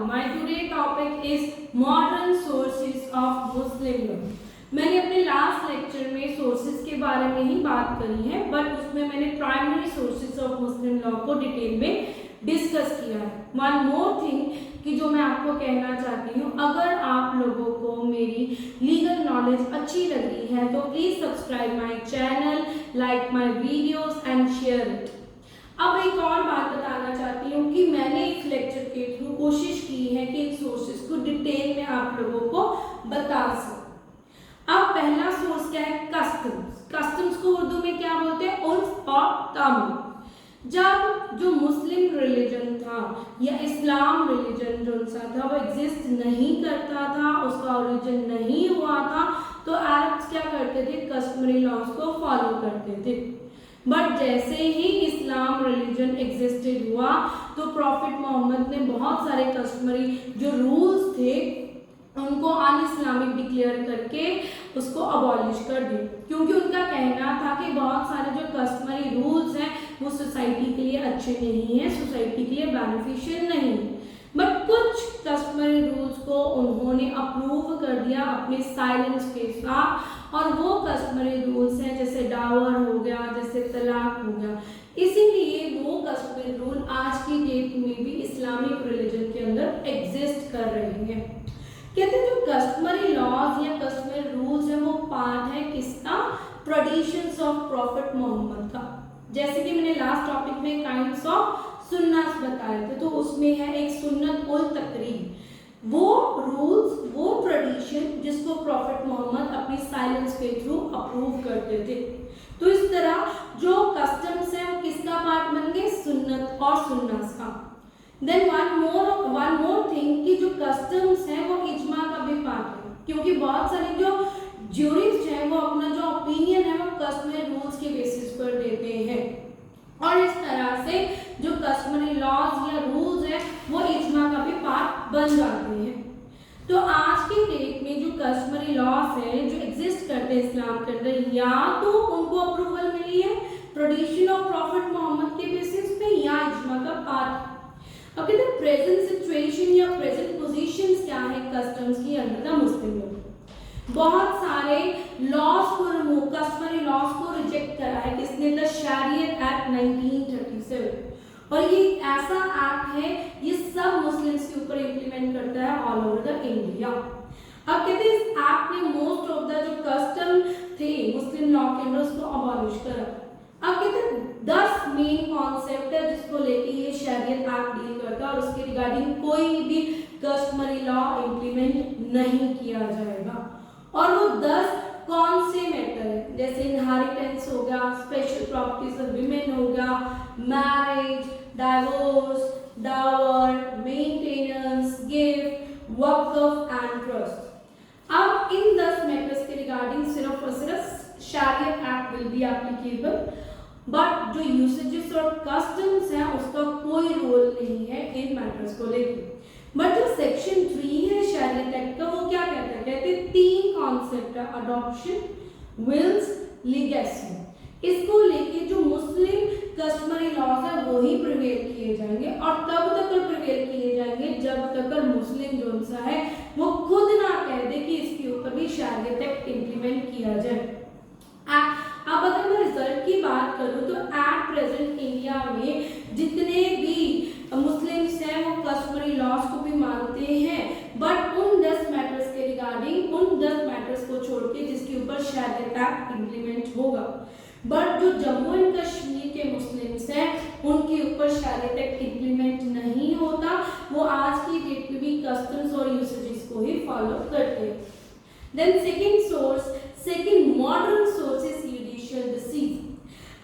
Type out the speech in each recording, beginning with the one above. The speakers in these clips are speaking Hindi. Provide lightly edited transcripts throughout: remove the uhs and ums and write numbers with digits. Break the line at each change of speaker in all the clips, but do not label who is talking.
everyone. My today topic is modern sources of Muslim law. मैंने अपने लास्ट लेक्चर में सोर्सेज के बारे में ही बात करी है, बट उसमें मैंने primary sources of Muslim law को डिटेल में डिस्कस किया है. वन मोर थिंग कि जो मैं आपको कहना चाहती हूँ, अगर आप लोगों को मेरी लीगल नॉलेज अच्छी लग रही है तो please subscribe my channel, like my videos and share it. अब एक और बात बताना चाहती हूँ कि मैंने इस लेक्चर के थ्रू कोशिश की है कि इन सोर्सेज को डिटेल में आप लोगों को बता सकूं. अब पहला सोर्स क्या है? कस्टम्स. कस्टम्स को उर्दू में क्या बोलते हैं? उर्फ और तामुल. जब जो मुस्लिम रिलीजन था या इस्लाम रिलीजन जो था वो एग्जिस्ट नहीं करता था, उसका ओरिजिन नहीं हुआ था, तो अरब्स क्या करते थे? कस्टमरी लॉज को फॉलो करते थे. बट जैसे ही इस्लाम रिलीजन एग्जिस्टेड हुआ तो प्रॉफिट मोहम्मद ने बहुत सारे कस्टमरी जो रूल्स थे उनको अन इस्लामिक डिक्लेयर करके उसको अबॉलिश कर दिया, क्योंकि उनका कहना था कि बहुत सारे जो कस्टमरी रूल्स हैं वो सोसाइटी के लिए अच्छे नहीं हैं, सोसाइटी के लिए बेनिफिशियल नहीं है. बट कुछ कस्टमरी रूल्स को उन्होंने अप्रूव कर दिया अपने साइलेंस के साथ, और वो कस्टमरी रूल्स हैं जैसे डावर हो गया, जैसे तलाक हो गया. इसीलिए वो कस्टमरी रूल आज की डेट में भी इस्लामिक रिलीजन के अंदर एग्जिस्ट कर रहे हैं. कहते हैं जो कस्टमरी लॉज या कस्टमरी रूल्स है वो पार्ट है किसका? ट्रेडिशंस ऑफ प्रॉफिट मोहम्मद का. जैसे कि मैंने लास्ट टॉपिक में काइंड्स ऑफ सुन्नत बताए थे, तो उसमें है एक सुन्नत उल तकरीब. वो रूल्स, वो ट्रेडिशन जिसको प्रॉफिट मोहम्मद अपनी साइलेंस के थ्रू अप्रूव करते थे. तो इस तरह जो कस्टम्स है वो किसका पार्ट बन गए? सुन्नत और सुन्नत का. देन वन मोर थिंग कि जो कस्टम्स हैं वो इजमा का भी पार्ट है, क्योंकि बहुत सारे जो ज्यूरिस्ट हैं वो अपना जो ओपिनियन है वो कस्टमरी रूल्स के बेसिस पर देते हैं, और इस तरह से जो कस्टमरी लॉज या रूल्स हैं वो इजमा का भी पार्ट बन जाते हैं. तो आज की डेट में जो कस्टमरी लॉज हैं जो एग्जिस्ट करते हैं इस्लाम के अंदर, या तो उनको अप्रूवल मिली है ट्रेडिशन ऑफ प्रॉफिट मोहम्मद के बेसिस पे या इजमा का पार्ट. अब कहते हैं प्रेजेंट सिचुएशन या प्रेजेंट पोजीशंस क्या है कस्टम्स की अंडर द मुस्लिम लॉ. बहुत सारे लॉज को रिमूव, कस्टमरी लॉज को रिजेक्ट करा है किसने? द शरीयत एक्ट 1937. और ये ऐसा एक्ट है ये सब मुस्लिम्स के ऊपर इंप्लीमेंट करता है ऑल ओवर द इंडिया. अब कहते हैं इस एक्ट ने मोस्ट ऑफ द जो कस्टम थे मुस्लिम लॉ के अंदर उसको अबॉलिश करा. अब कहते हैं 10 मेन कॉन्सेप्ट है जिसको लेके ये शरीयत एक्ट डील करता है, और उसके रिगार्डिंग कोई भी कस्टमरी लॉ इंप्लीमेंट नहीं किया जाएगा. और वो 10 कौन से मैटर है? जैसे इनहेरिटेंस हो गया, स्पेशल प्रॉपर्टीज ऑफ विमेन हो गया, marriage, divorce, dower, maintenance, gift, वक्फ एंड ट्रस्ट. अब इन 10 मैटर्स के रिगार्डिंग सिर्फ और सिर्फ शरीयत act will be applicable, but जो यूसेजेस और कस्टम्स हैं उसका कोई रोल नहीं है इन मैटर्स को लेकर. बट जो सेक्शन 3 है शरीयत एक्ट का वो क्या कहता है? कहते हैं 3 कॉन्सेप्ट है, अडॉप्शन, विल्स, लीगेसी. इसको लेके जो मुस्लिम कस्टमरी लॉज है वो ही प्रिवेल किए जाएंगे, और तब तक प्रिवेल किए जाएंगे जब तक मुस्लिम जो सा है वो खुद ना कह दे कि इसके ऊपर भी शरीयत एक्ट इंप्लीमेंट किया जाए. अब अगर मैं रिजल्ट की बात करूं तो एट प्रेजेंट इंडिया में जितने भी मुस्लिम्स हैं वो कस्टमरी लॉज को भी मानते हैं, बट उन 10 मैटर्स के रिगार्डिंग, उन 10 मैटर्स को छोड़ के जिसके ऊपर शरीयत एक्ट इंप्लीमेंट होगा. बट जो जम्मू एंड कश्मीर के मुस्लिम्स हैं उनके ऊपर शरीयत एक्ट इंप्लीमेंट नहीं होता, वो आज की डेट में भी कस्टम्स और यूसेजेस को ही फॉलो करते हैं. Then second modern source is judicial decisions.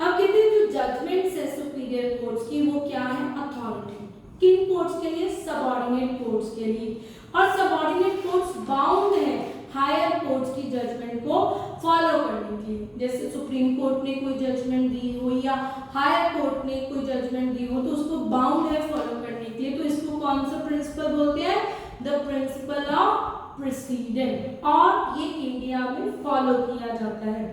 अब कहते हैं जो जजमेंट्स है सुपीरियर कोर्ट्स की वो क्या है? अथॉरिटी. किन कोर्ट्स के लिए? सबऑर्डिनेट कोर्ट्स के लिए. और सबऑर्डिनेट कोर्ट्स बाउंड है हायर कोर्ट्स की जजमेंट को फॉलो करने के लिए. जैसे सुप्रीम कोर्ट ने कोई जजमेंट दी हो या हायर कोर्ट ने कोई जजमेंट दी हो तो उसको बाउंड है फॉलो करने के लिए. तो इसको कौन सा प्रिंसिपल बोलते हैं? The principle of president. और ये इंडिया में फॉलो किया जाता है.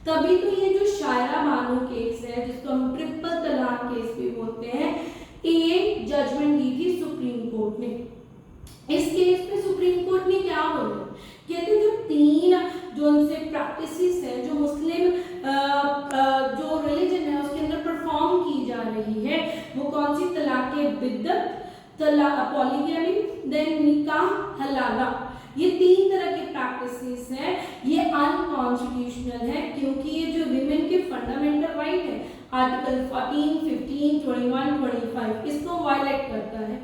तभी तो ये जो शायरा बानो केस है जिसको हम ट्रिपल तलाक केस भी बोलते हैं, ये जजमेंट दी थी सुप्रीम कोर्ट ने. इस केस में सुप्रीम कोर्ट ने क्या बोला, कहते जो तीन जो उनसे प्रैक्टिसेस है, जो मुस्लिम जो रिलीजन है उसके अंदर परफॉर्म की जा रही है, वो कौन सी, तलाक़े बिद्दत, पॉलीगैमी, देन निकाह हलाला, ये तीन तरह के प्रैक्टिसेस हैं, ये अनकॉन्स्टिट्यूशनल है, क्योंकि ये जो विमेन के फंडामेंटल राइट है आर्टिकल 14, 15, 21, 25 इसको वायलेट करता है।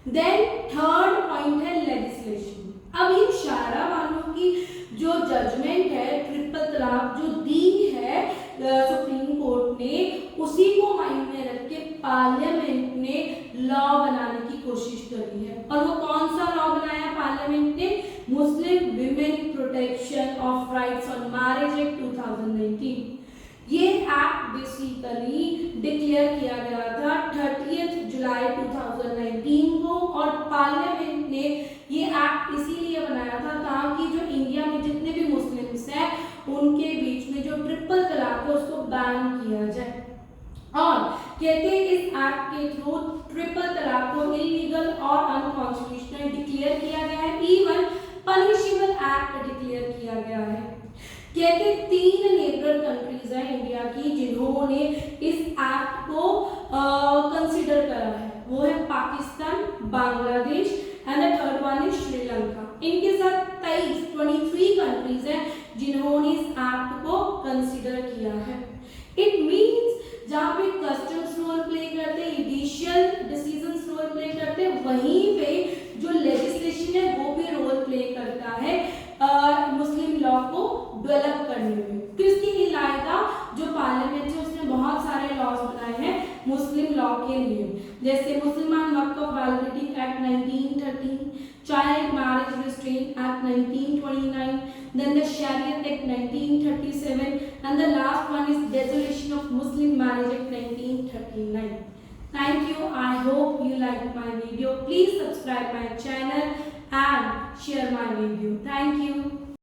देन थर्ड पॉइंट है लेजिस्लेशन। अब ये शायरा वालों की जो जजमेंट है ट्रिपल तलाक जो दी है सुप्रीम कोर्ट ने, उसी को माइंड में रख के पार्लियामेंट ने लॉ बनाने की कोशिश करी है। और वो कौन सा लॉ बनाया पार्लियामेंट ने, Muslim women protection of rights on marriage act 2019। ये एक्ट बेसिकली डिक्लेयर किया गया था 30 जुलाई 2019 को, और पार्लियामेंट ने ये एक्ट इसीलिए बनाया था ताकि जो इंडिया में जितने भी मुस्लिम्स हैं उनके बीच में जो ट्रिपल तलाक है उसको बैन किया जाए। और कहते हैं इस एक्ट के थ्रू ट्रिपल तलाक को इलीगल और अनकॉन्स्टिट्यूशनल डिक्लेयर किया गया है, इवन पनिशेबल एक्ट डिक्लेयर किया गया है। कहते 3 नेबर कंट्रीज हैं इंडिया की जिन्होंने इस एक्ट को कंसिडर करा है, वो है Pakistan, Bangladesh and the third one is Sri Lanka. इनके साथ 23 कंट्रीज हैं जिन्होंने इस एक्ट को कंसिडर किया है। इट मींस जहाँ पे कस्टम्स रोल प्ले करते हैं, जुडिशियल डिसीजंस रोल प्ले करते हैं, वहीं पे जो लेजिस्लेशन है वो भी रोल प्ले करता है मुस्लिम लॉ को डेवलप करने में। तो इसके अलावा जो पार्लियामेंट है उसने बहुत सारे लॉज बनाए हैं मुस्लिम लॉ के लिए, जैसे मुसलमान वक्फ validity act 1913, child marriage restraint act 1929, then the Sharia Act 1937 and the last one is Dissolution of Muslim Marriage Act 1939. Thank you. I hope you liked my video. Please subscribe my channel and share my video. Thank you.